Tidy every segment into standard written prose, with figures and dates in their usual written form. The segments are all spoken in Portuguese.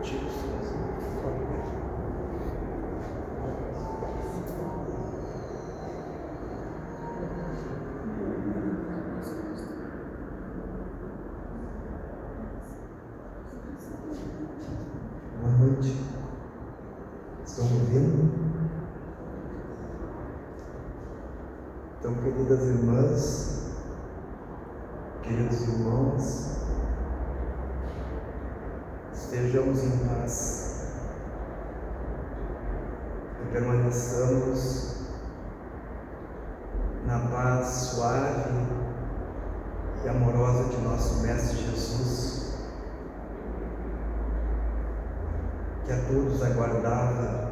tira o som. Boa noite. Estão ouvindo? Então, queridas irmãs, queridos irmãos, estejamos em paz e permaneçamos na paz suave e amorosa de nosso Mestre Jesus, que a todos aguardava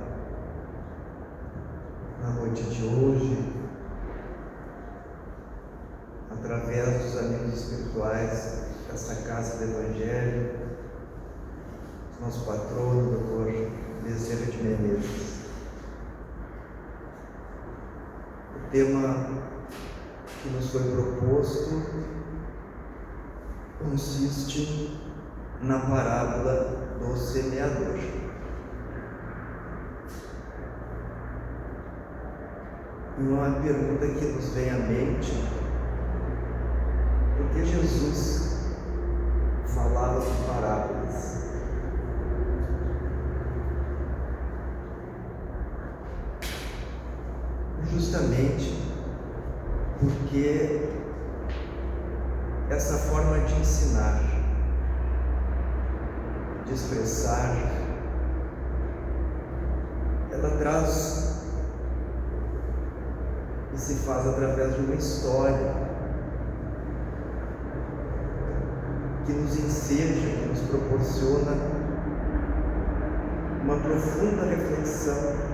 na noite de hoje, através dos amigos espirituais desta Casa do Evangelho, nosso patrono, Dr. Bezerra de Menezes. O tema que nos foi proposto consiste na parábola do semeador. E uma pergunta que nos vem à mente: por que Jesus falava de parábolas? Justamente porque essa forma de ensinar, de expressar, ela traz e se faz através de uma história que nos enseja, que nos proporciona uma profunda reflexão.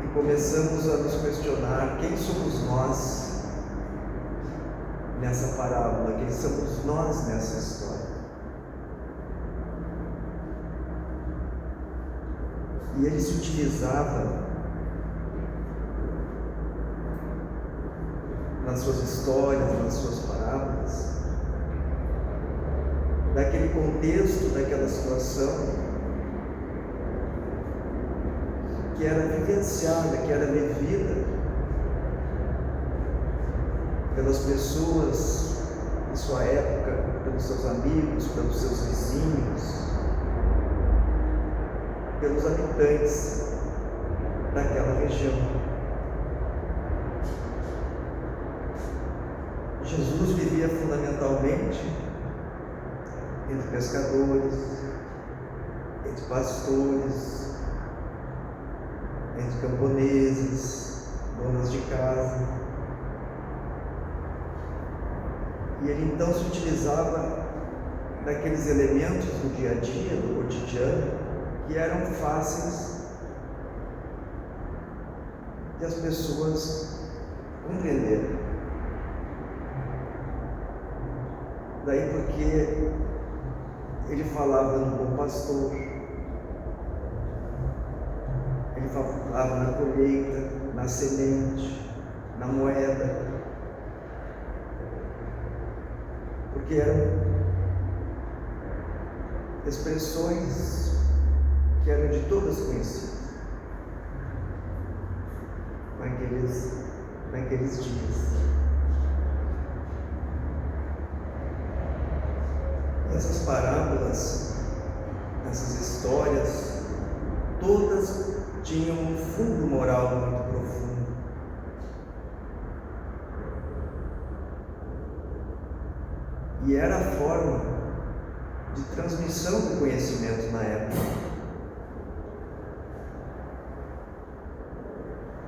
E começamos a nos questionar: quem somos nós nessa parábola? Quem somos nós nessa história? E ele se utilizava nas suas histórias, nas suas parábolas, daquele contexto, daquela situação que era vivenciada, que era vivida pelas pessoas de sua época, pelos seus amigos, pelos seus vizinhos, pelos habitantes daquela região. Jesus vivia fundamentalmente entre pescadores, entre pastores, entre camponeses, donas de casa. E ele então se utilizava daqueles elementos do dia a dia, do cotidiano, que eram fáceis de as pessoas compreenderem. Daí porque ele falava no bom pastor, ele falava na colheita, na semente, na moeda, porque eram expressões que eram de todas conhecidas naqueles dias. Essas parábolas, essas histórias, todas tinham um fundo moral muito profundo. E era a forma de transmissão do conhecimento na época.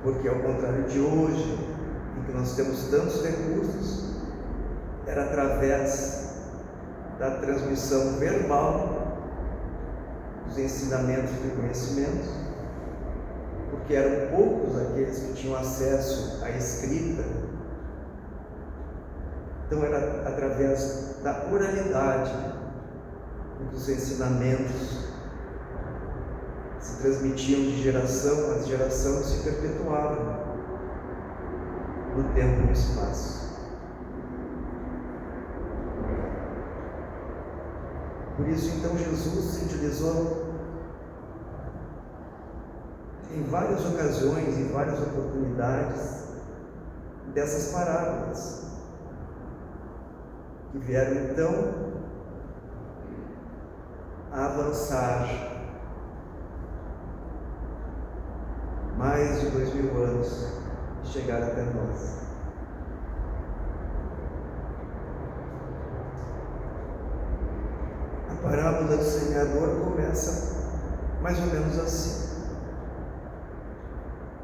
Porque, ao contrário de hoje, em que nós temos tantos recursos, era através da transmissão verbal dos ensinamentos e conhecimentos, porque eram poucos aqueles que tinham acesso à escrita. Então era através da oralidade dos ensinamentos, se transmitiam de geração a geração e se perpetuavam no tempo e no espaço. Por isso, então, Jesus se utilizou em várias ocasiões, em várias oportunidades, dessas parábolas, que vieram, então, a avançar mais de 2000 anos e chegar até nós. A parábola do semeador começa mais ou menos assim: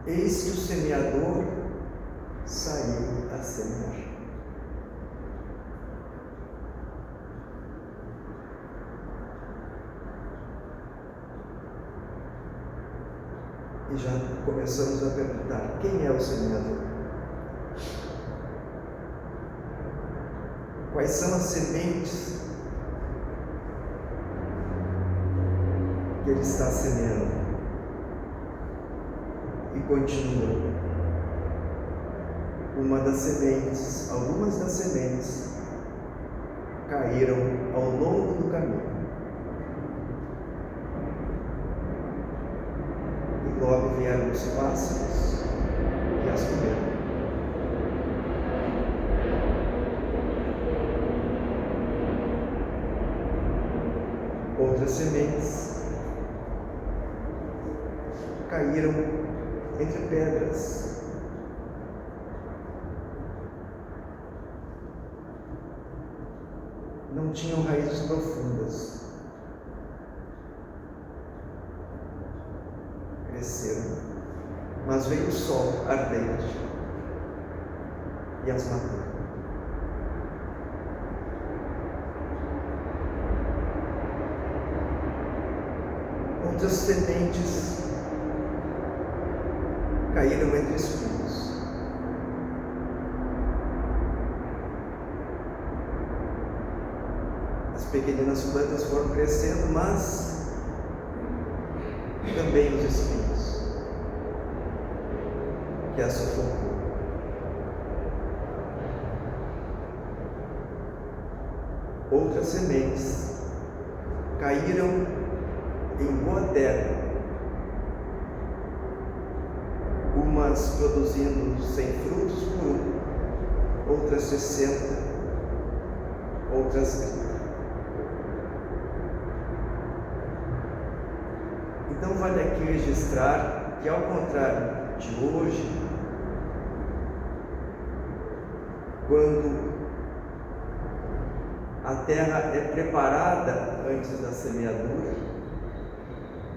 eis que o semeador saiu a semear. E já começamos a perguntar: quem é o semeador? Quais são as sementes que ele está semeando? E continua: algumas das sementes caíram ao longo do caminho. E logo vieram os pássaros e as comeram. Outras sementes caíram entre pedras. Não tinham raízes profundas. Cresceram, mas veio o sol ardente e as matou. Outras sementes caíram entre espinhos. As pequeninas plantas foram crescendo, mas também os espinhos, que as sufocou. Outras sementes caíram em boa terra, umas produzindo 100 frutos por um, outras 60, outras 30. Então vale aqui registrar que, ao contrário de hoje, quando a terra é preparada antes da semeadura,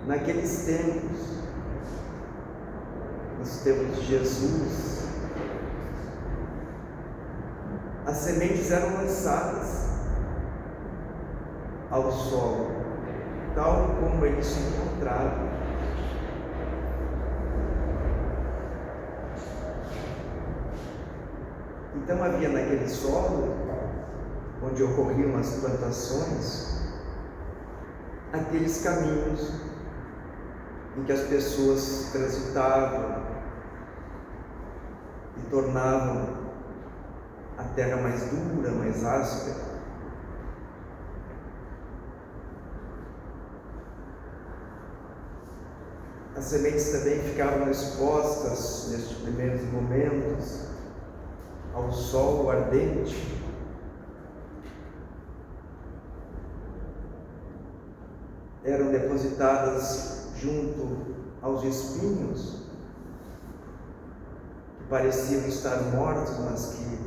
naqueles tempos, nos tempos de Jesus, as sementes eram lançadas ao solo, tal como eles se encontravam. Então havia naquele solo, onde ocorriam as plantações, aqueles caminhos em que as pessoas transitavam e tornavam a terra mais dura, mais áspera. As sementes também ficavam expostas, nestes primeiros momentos, ao sol ardente. Eram depositadas junto aos espinhos, que pareciam estar mortos, mas que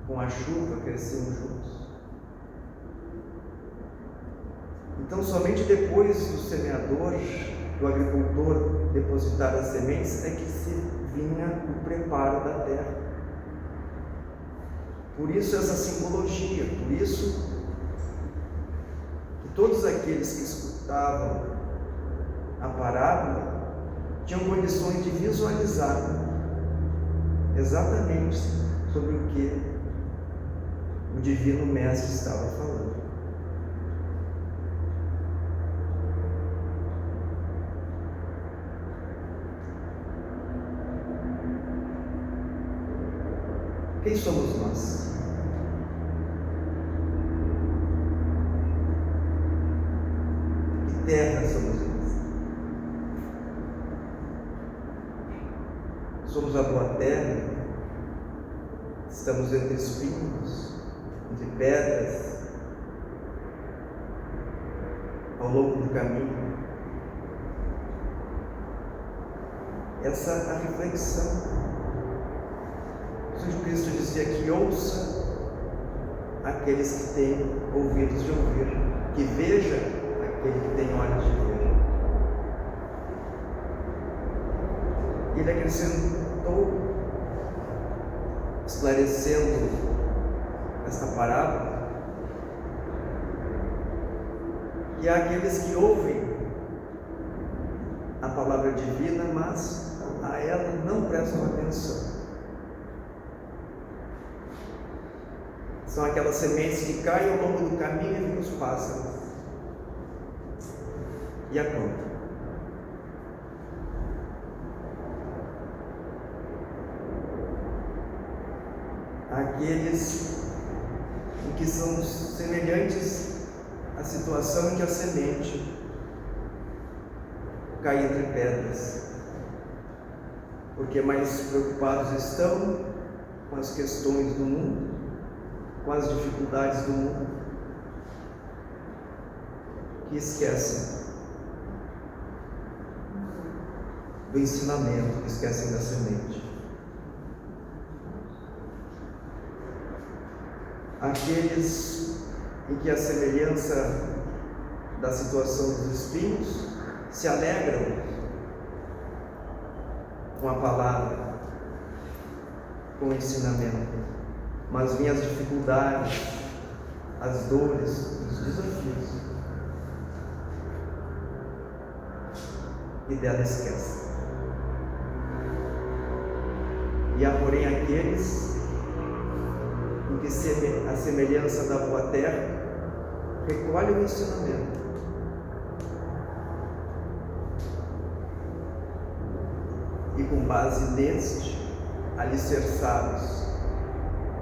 com a chuva cresciam juntos. Então, somente depois do semeador, do agricultor depositar as sementes, é que se vinha o preparo da terra. Por isso essa simbologia, por isso que todos aqueles que escutavam a parábola tinham condições de visualizar exatamente sobre o que o Divino Mestre estava falando. Quem somos nós? estamos entre espinhos, entre pedras, ao longo do caminho. Essa é a reflexão. Jesus Cristo dizia que ouça aqueles que têm ouvidos de ouvir, que veja aquele que tem olhos de ver. E ele acrescentou, esclarecendo esta parábola, que há aqueles que ouvem a palavra divina, mas a ela não prestam atenção. São aquelas sementes que caem ao longo do caminho e vêm os pássaros e a planta. Aqueles que são semelhantes à situação em que a semente cai entre pedras, porque mais preocupados estão com as questões do mundo, com as dificuldades do mundo, que esquecem do ensinamento, que esquecem da semente. Aqueles em que a semelhança da situação dos espinhos se alegram com a palavra, com o ensinamento, mas vêm as dificuldades, as dores, os desafios, e dela esquece. E há, porém, aqueles em que a semelhança da boa terra recolhe o ensinamento, e com base neste, alicerçados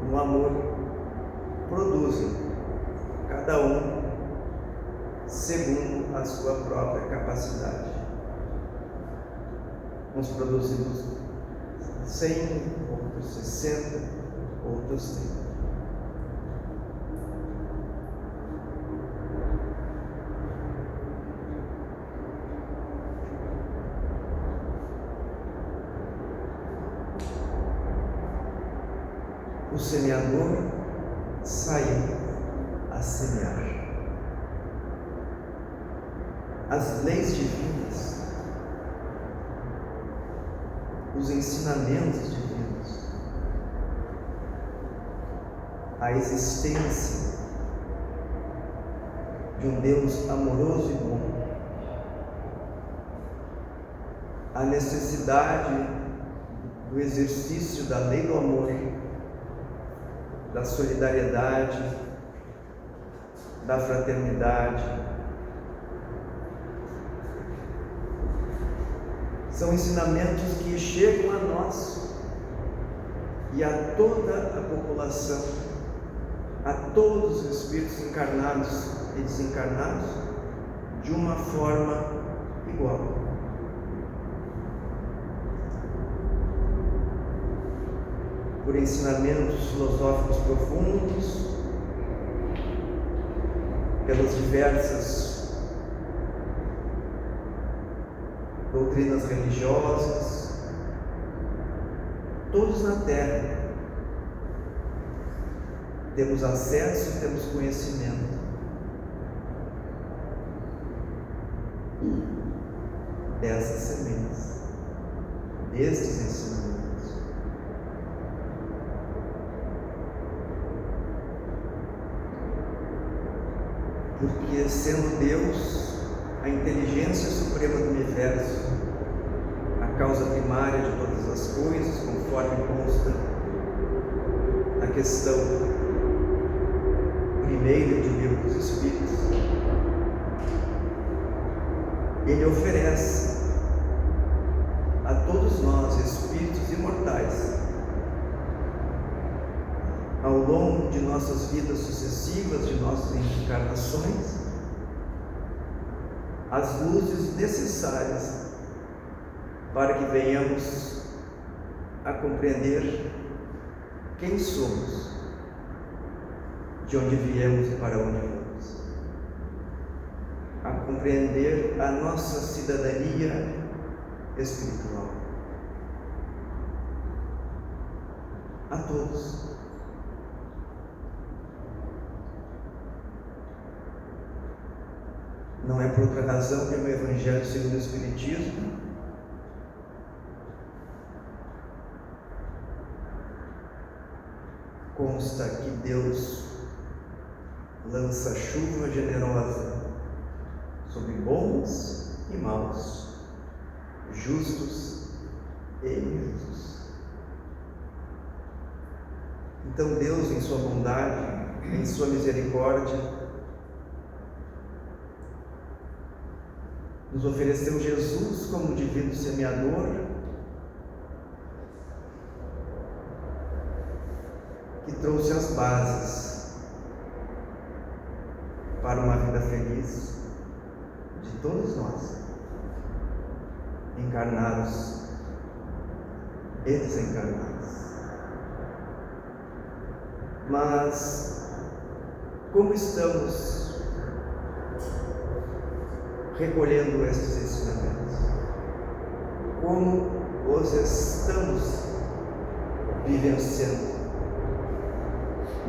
no amor, produzem, cada um segundo a sua própria capacidade. Uns produzimos 100, outros 60, outros 30. O semeador saiu a semear. As leis divinas, os ensinamentos divinos, a existência de um Deus amoroso e bom, a necessidade do exercício da lei do amor, da solidariedade, da fraternidade, são ensinamentos que chegam a nós e a toda a população, a todos os espíritos encarnados e desencarnados, de uma forma igual. Por ensinamentos filosóficos profundos, pelas diversas doutrinas religiosas, todos na Terra temos acesso e temos conhecimento dessas sementes, destes ensinamentos. Porque, sendo Deus a inteligência suprema do universo, a causa primária de todas as coisas, conforme consta na questão primeira do Livro dos Espíritos, Ele oferece a todos nós, espíritos imortais, ao longo de nossas vidas sucessivas, de nossas encarnações, as luzes necessárias para que venhamos a compreender quem somos, de onde viemos e para onde vamos, a compreender a nossa cidadania espiritual. A todos. Não é por outra razão que no Evangelho segundo o Espiritismo consta que Deus lança chuva generosa sobre bons e maus, justos e injustos. Então Deus, em sua bondade, em sua misericórdia, nos ofereceu Jesus como divino semeador, que trouxe as bases para uma vida feliz de todos nós, encarnados e desencarnados. Mas como estamos recolhendo estes ensinamentos? Como os estamos vivenciando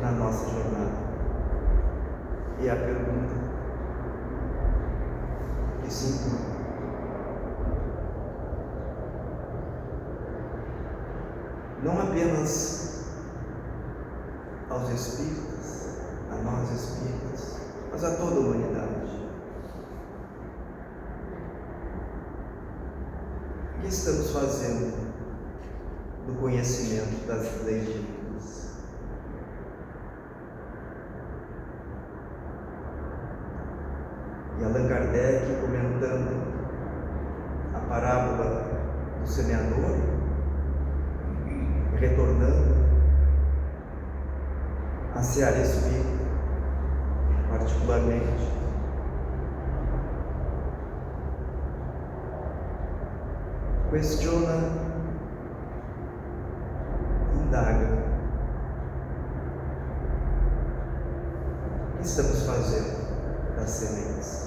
na nossa jornada? E a pergunta que se impõe: não apenas aos espíritas, a nós espíritas, mas a toda a humanidade. O que estamos fazendo do conhecimento das leis divinas? E Allan Kardec, comentando a parábola do semeador, retornando a seara espírita, particularmente, questiona, indaga: o que estamos fazendo das sementes?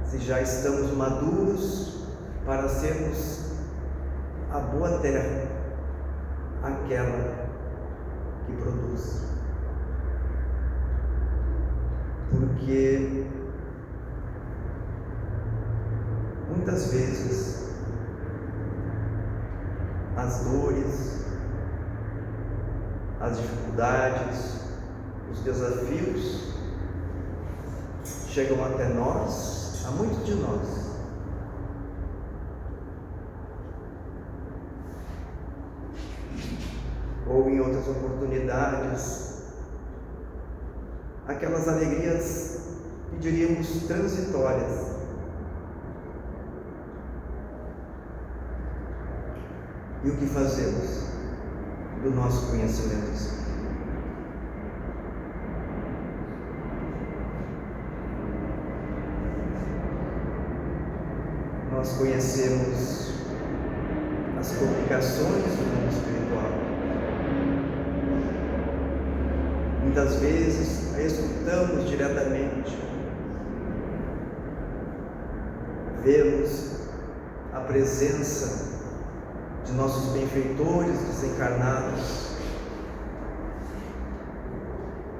Se já estamos maduros para sermos a boa terra, aquela que produz. Porque muitas vezes as dores, as dificuldades, os desafios chegam até nós, a muitos de nós, ou em outras oportunidades, aquelas alegrias que diríamos transitórias. E o que fazemos do nosso conhecimento espírita? Nós conhecemos as complicações do mundo espiritual. Muitas vezes a escutamos diretamente, vemos a presença de nossos benfeitores desencarnados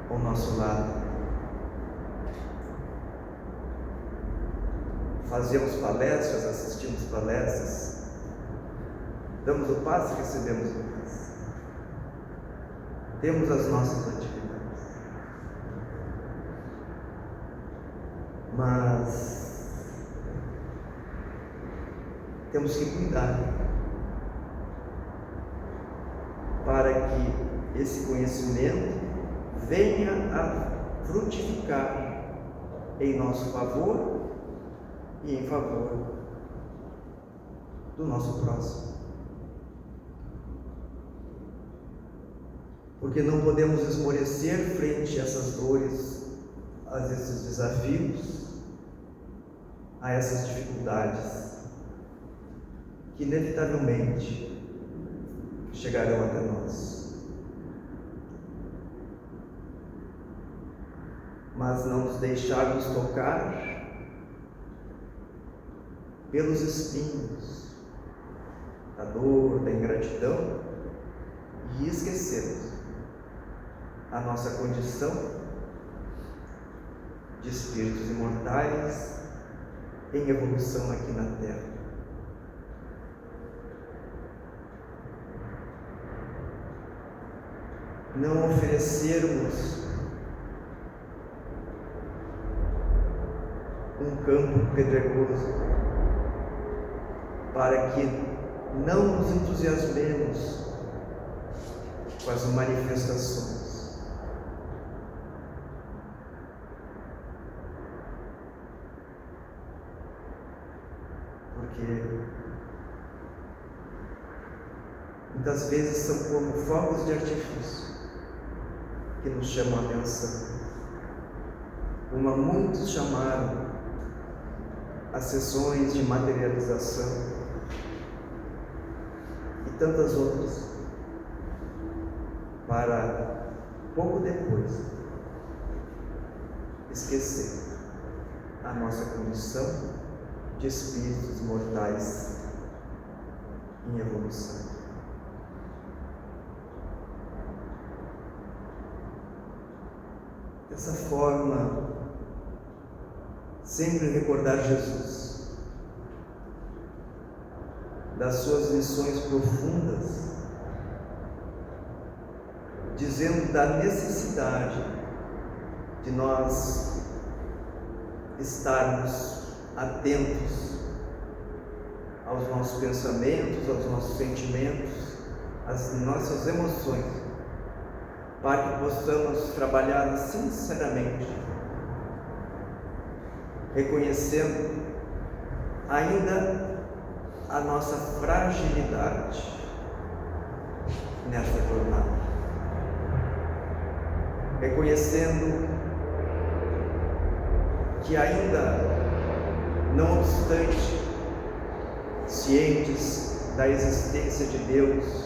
ao nosso lado. Fazemos palestras, assistimos palestras, damos o passo e recebemos o passo. Temos as nossas atividades. Mas temos que cuidar para que esse conhecimento venha a frutificar em nosso favor e em favor do nosso próximo. Porque não podemos esmorecer frente a essas dores, a esses desafios, a essas dificuldades que inevitavelmente chegarão até nós. Mas não nos deixarmos tocar pelos espinhos da dor, da ingratidão, e esquecermos a nossa condição de espíritos imortais em evolução aqui na Terra. Não oferecermos um campo pedregoso para que não nos entusiasmemos com as manifestações. Porque muitas vezes são como fogos de artifício que nos chamam a atenção, como a muitos chamaram as sessões de materialização e tantas outras, para pouco depois esquecer a nossa condição de espíritos mortais em evolução. Dessa forma, sempre recordar Jesus, das suas lições profundas, dizendo da necessidade de nós estarmos atentos aos nossos pensamentos, aos nossos sentimentos, às nossas emoções, para que possamos trabalhar sinceramente, reconhecendo ainda a nossa fragilidade nessa jornada, reconhecendo que ainda, não obstante, cientes da existência de Deus,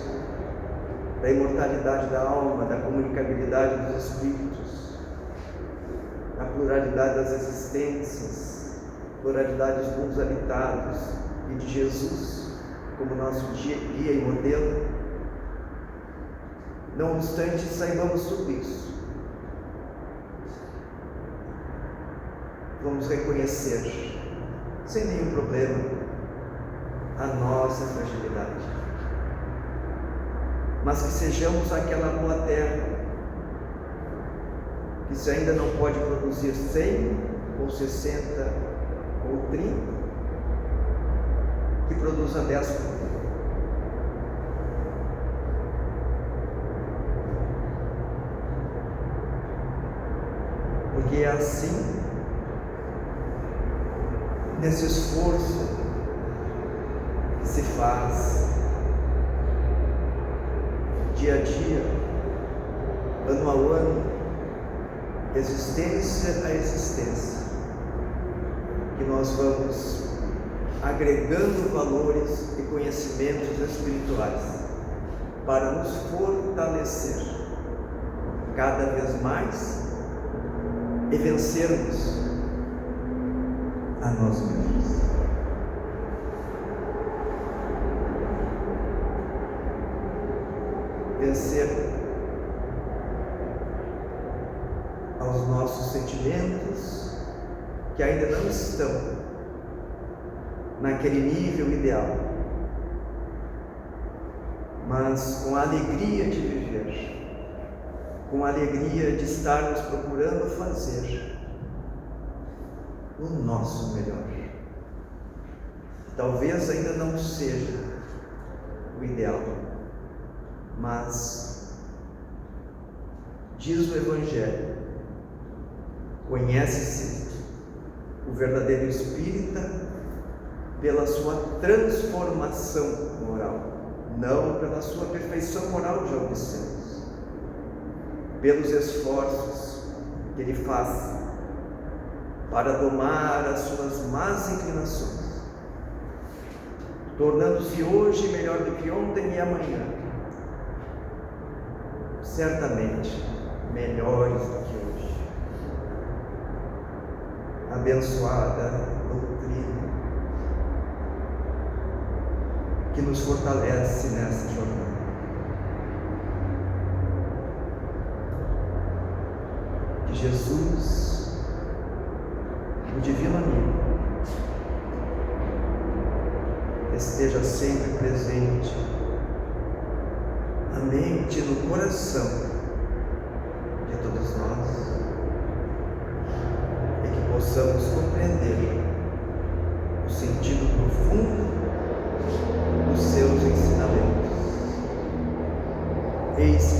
da imortalidade da alma, da comunicabilidade dos espíritos, da pluralidade das existências, pluralidade dos mundos habitados e de Jesus como nosso guia e modelo, não obstante, saibamos tudo isso. Vamos reconhecer, sem nenhum problema, a nossa fragilidade, mas que sejamos aquela boa terra, que se ainda não pode produzir 100 ou 60 ou 30, que produza 10 por dia. Porque é assim, nesse esforço que se faz dia a dia, ano a ano, existência a existência, que nós vamos agregando valores e conhecimentos espirituais para nos fortalecer cada vez mais e vencermos a nós mesmos. Vencer aos nossos sentimentos que ainda não estão naquele nível ideal, mas com a alegria de viver, com a alegria de estarmos procurando fazer o nosso melhor. Talvez ainda não seja o ideal, mas diz o Evangelho: conhece-se o verdadeiro espírita pela sua transformação moral, não pela sua perfeição moral, já o dissemos, pelos esforços que ele faz para domar as suas más inclinações, tornando-se hoje melhor do que ontem e amanhã, certamente melhores do que hoje. Abençoada doutrina que nos fortalece nessa jornada. Que Jesus, o Divino Amigo, esteja sempre presente na mente e no coração de todos nós, e que possamos compreender o sentido profundo dos seus ensinamentos. Eis